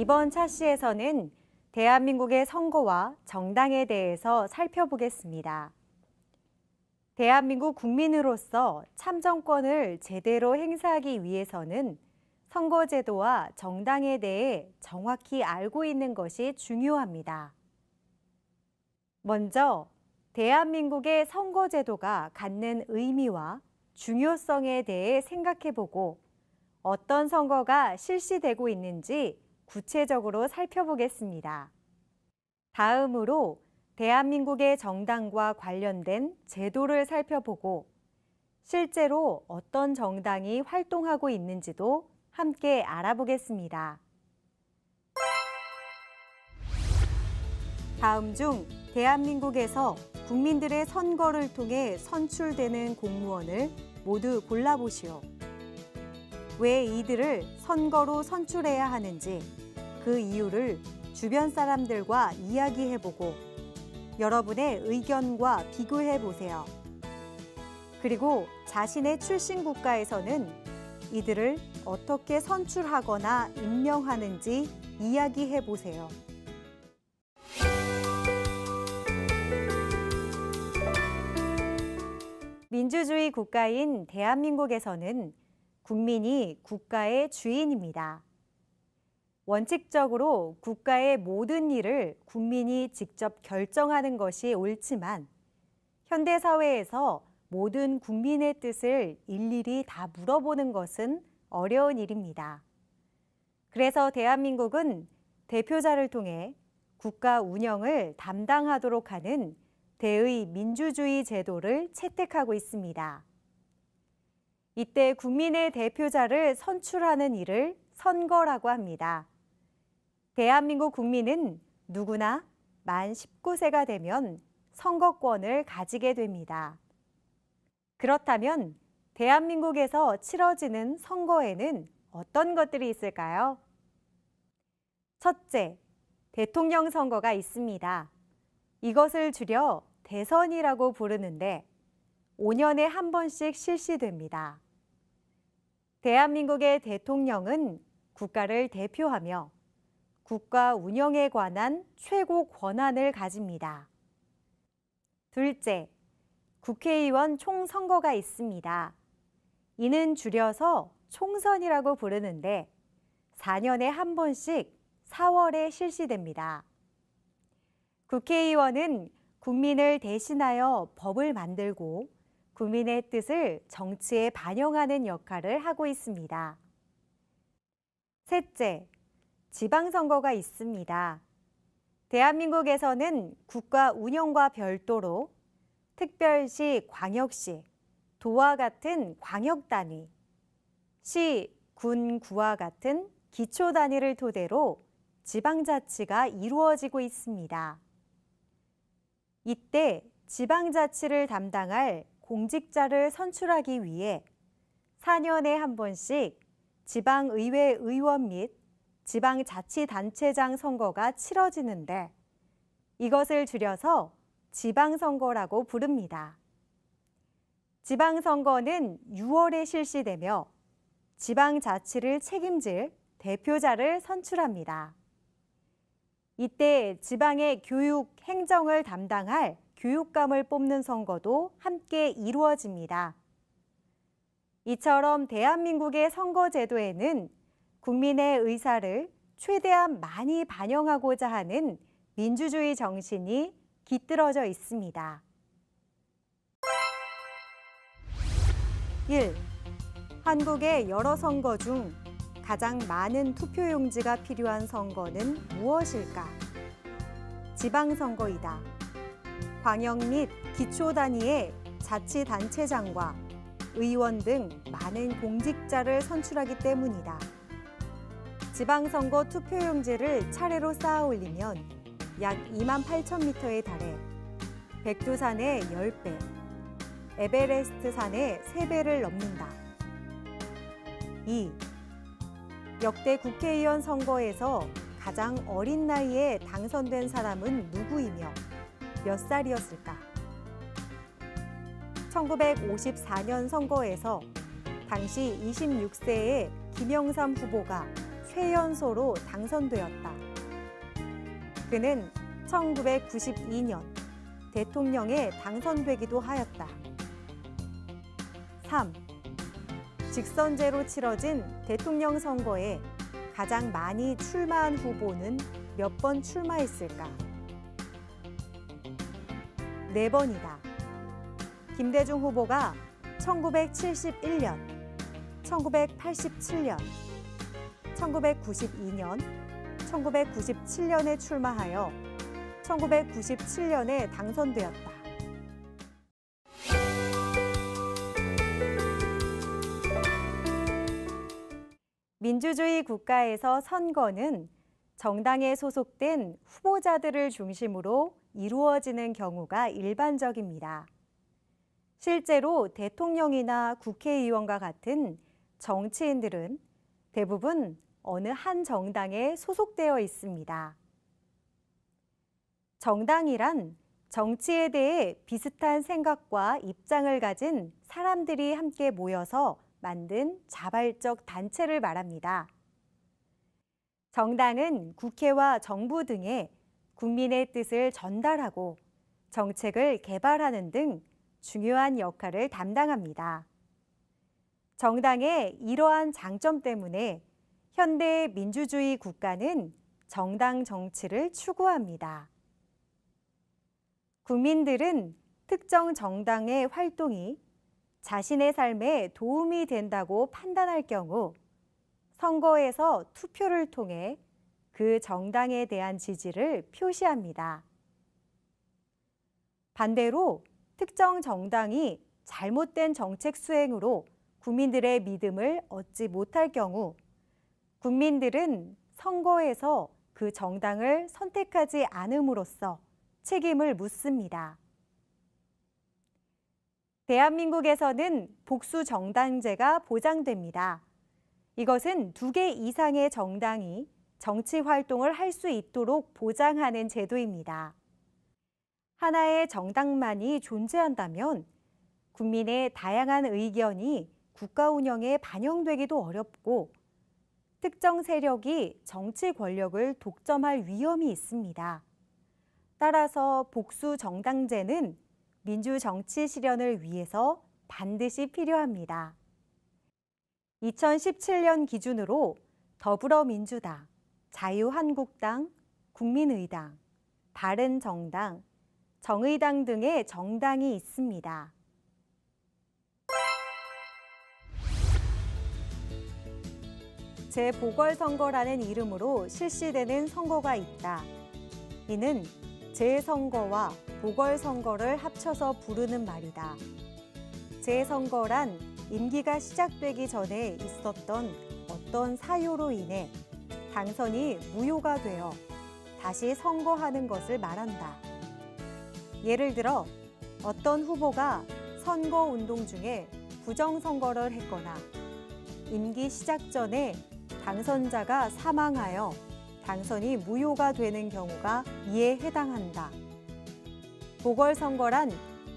이번 차시에서는 대한민국의 선거와 정당에 대해서 살펴보겠습니다. 대한민국 국민으로서 참정권을 제대로 행사하기 위해서는 선거제도와 정당에 대해 정확히 알고 있는 것이 중요합니다. 먼저 대한민국의 선거제도가 갖는 의미와 중요성에 대해 생각해보고 어떤 선거가 실시되고 있는지 구체적으로 살펴보겠습니다. 다음으로 대한민국의 정당과 관련된 제도를 살펴보고 실제로 어떤 정당이 활동하고 있는지도 함께 알아보겠습니다. 다음 중 대한민국에서 국민들의 선거를 통해 선출되는 공무원을 모두 골라보시오. 왜 이들을 선거로 선출해야 하는지 그 이유를 주변 사람들과 이야기해보고 여러분의 의견과 비교해보세요. 그리고 자신의 출신 국가에서는 이들을 어떻게 선출하거나 임명하는지 이야기해보세요. 민주주의 국가인 대한민국에서는 국민이 국가의 주인입니다. 원칙적으로 국가의 모든 일을 국민이 직접 결정하는 것이 옳지만 현대사회에서 모든 국민의 뜻을 일일이 다 물어보는 것은 어려운 일입니다. 그래서 대한민국은 대표자를 통해 국가 운영을 담당하도록 하는 대의 민주주의 제도를 채택하고 있습니다. 이때 국민의 대표자를 선출하는 일을 선거라고 합니다. 대한민국 국민은 누구나 만 19세가 되면 선거권을 가지게 됩니다. 그렇다면 대한민국에서 치러지는 선거에는 어떤 것들이 있을까요? 첫째, 대통령 선거가 있습니다. 이것을 줄여 대선이라고 부르는데 5년에 한 번씩 실시됩니다. 대한민국의 대통령은 국가를 대표하며 국가 운영에 관한 최고 권한을 가집니다. 둘째, 국회의원 총선거가 있습니다. 이는 줄여서 총선이라고 부르는데 4년에 한 번씩 4월에 실시됩니다. 국회의원은 국민을 대신하여 법을 만들고 국민의 뜻을 정치에 반영하는 역할을 하고 있습니다. 셋째, 지방선거가 있습니다. 대한민국에서는 국가 운영과 별도로 특별시, 광역시, 도와 같은 광역단위, 시, 군, 구와 같은 기초단위를 토대로 지방자치가 이루어지고 있습니다. 이때 지방자치를 담당할 공직자를 선출하기 위해 4년에 한 번씩 지방의회 의원 및 지방자치단체장 선거가 치러지는데 이것을 줄여서 지방선거라고 부릅니다. 지방선거는 6월에 실시되며 지방자치를 책임질 대표자를 선출합니다. 이때 지방의 교육, 행정을 담당할 교육감을 뽑는 선거도 함께 이루어집니다. 이처럼 대한민국의 선거제도에는 국민의 의사를 최대한 많이 반영하고자 하는 민주주의 정신이 깃들어져 있습니다. 1. 한국의 여러 선거 중 가장 많은 투표용지가 필요한 선거는 무엇일까? 지방선거이다. 광역 및 기초 단위의 자치단체장과 의원 등 많은 공직자를 선출하기 때문이다. 지방선거 투표용지를 차례로 쌓아 올리면 약 28,000m에 달해 백두산의 10배, 에베레스트 산의 3배를 넘는다. 2. 역대 국회의원 선거에서 가장 어린 나이에 당선된 사람은 누구이며 몇 살이었을까? 1954년 선거에서 당시 26세의 김영삼 후보가 최연소로 당선되었다. 그는 1992년 대통령에 당선되기도 하였다. 3. 직선제로 치러진 대통령 선거에 가장 많이 출마한 후보는 몇 번 출마했을까? 4번이다. 김대중 후보가 1971년, 1987년, 1992년, 1997년에 출마하여 1997년에 당선되었다. 민주주의 국가에서 선거는 정당에 소속된 후보자들을 중심으로 이루어지는 경우가 일반적입니다. 실제로 대통령이나 국회의원과 같은 정치인들은 대부분 어느 한 정당에 소속되어 있습니다. 정당이란 정치에 대해 비슷한 생각과 입장을 가진 사람들이 함께 모여서 만든 자발적 단체를 말합니다. 정당은 국회와 정부 등에 국민의 뜻을 전달하고 정책을 개발하는 등 중요한 역할을 담당합니다. 정당의 이러한 장점 때문에 현대의 민주주의 국가는 정당 정치를 추구합니다. 국민들은 특정 정당의 활동이 자신의 삶에 도움이 된다고 판단할 경우 선거에서 투표를 통해 그 정당에 대한 지지를 표시합니다. 반대로 특정 정당이 잘못된 정책 수행으로 국민들의 믿음을 얻지 못할 경우 국민들은 선거에서 그 정당을 선택하지 않음으로써 책임을 묻습니다. 대한민국에서는 복수 정당제가 보장됩니다. 이것은 2개 이상의 정당이 정치 활동을 할 수 있도록 보장하는 제도입니다. 하나의 정당만이 존재한다면 국민의 다양한 의견이 국가 운영에 반영되기도 어렵고 특정 세력이 정치 권력을 독점할 위험이 있습니다. 따라서 복수 정당제는 민주 정치 실현을 위해서 반드시 필요합니다. 2017년 기준으로 더불어민주당, 자유한국당, 국민의당, 바른정당, 정의당 등의 정당이 있습니다. 재보궐선거라는 이름으로 실시되는 선거가 있다. 이는 재선거와 보궐선거를 합쳐서 부르는 말이다. 재선거란 임기가 시작되기 전에 있었던 어떤 사유로 인해 당선이 무효가 되어 다시 선거하는 것을 말한다. 예를 들어 어떤 후보가 선거운동 중에 부정선거를 했거나 임기 시작 전에 당선자가 사망하여 당선이 무효가 되는 경우가 이에 해당한다. 보궐선거란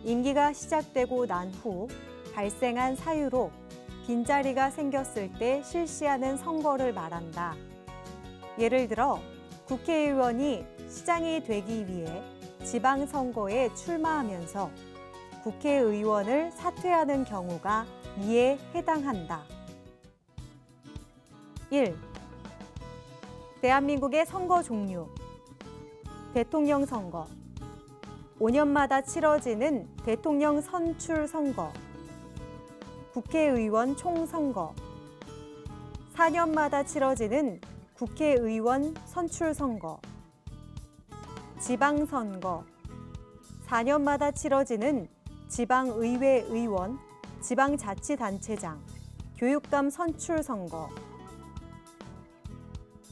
임기가 시작되고 난 후 발생한 사유로 빈자리가 생겼을 때 실시하는 선거를 말한다. 예를 들어 국회의원이 시장이 되기 위해 지방선거에 출마하면서 국회의원을 사퇴하는 경우가 이에 해당한다. 1. 대한민국의 선거 종류. 대통령 선거. 5년마다 치러지는 대통령 선출 선거. 국회의원 총선거. 4년마다 치러지는 국회의원 선출 선거. 지방선거. 4년마다 치러지는 지방의회 의원, 지방자치단체장, 교육감 선출 선거.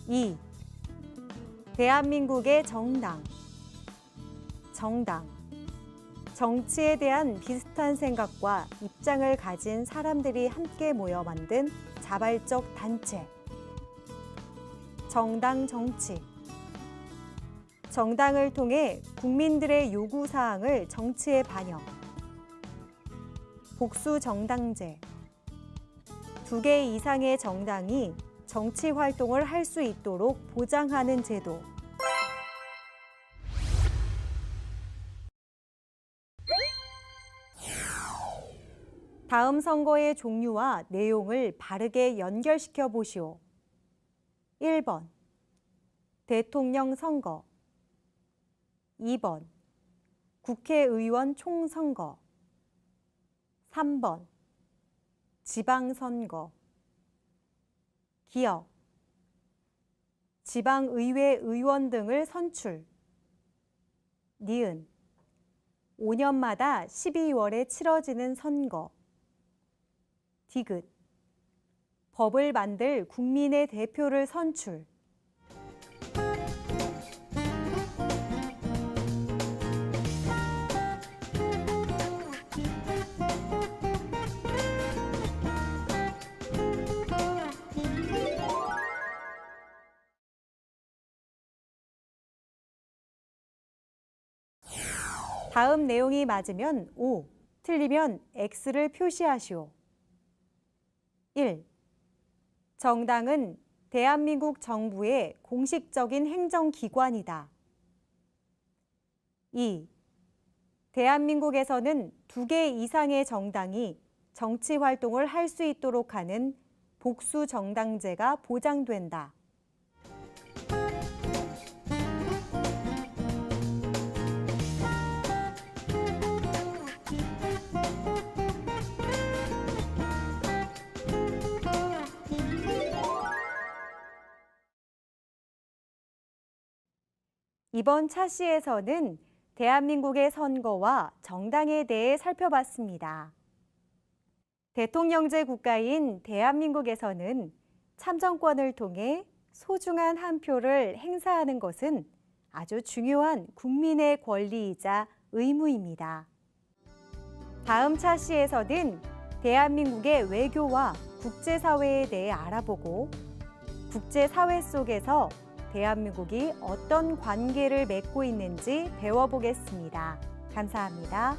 2. 대한민국의 정당. 정당. 정치에 대한 비슷한 생각과 입장을 가진 사람들이 함께 모여 만든 자발적 단체. 정당 정치. 정당을 통해 국민들의 요구사항을 정치에 반영. 복수 정당제. 2개 이상의 정당이 정치 활동을 할 수 있도록 보장하는 제도. 다음 선거의 종류와 내용을 바르게 연결시켜 보시오. 1번 대통령 선거, 2번 국회의원 총선거, 3번 지방선거. 기억, 지방의회 의원 등을 선출. 니은, 5년마다 12월에 치러지는 선거. 디귿, 법을 만들 국민의 대표를 선출. 다음 내용이 맞으면 O, 틀리면 X를 표시하시오. 1. 정당은 대한민국 정부의 공식적인 행정기관이다. 2. 대한민국에서는 2개 이상의 정당이 정치 활동을 할 수 있도록 하는 복수정당제가 보장된다. 이번 차시에서는 대한민국의 선거와 정당에 대해 살펴봤습니다. 대통령제 국가인 대한민국에서는 참정권을 통해 소중한 한 표를 행사하는 것은 아주 중요한 국민의 권리이자 의무입니다. 다음 차시에서는 대한민국의 외교와 국제사회에 대해 알아보고 국제사회 속에서 대한민국이 어떤 관계를 맺고 있는지 배워보겠습니다. 감사합니다.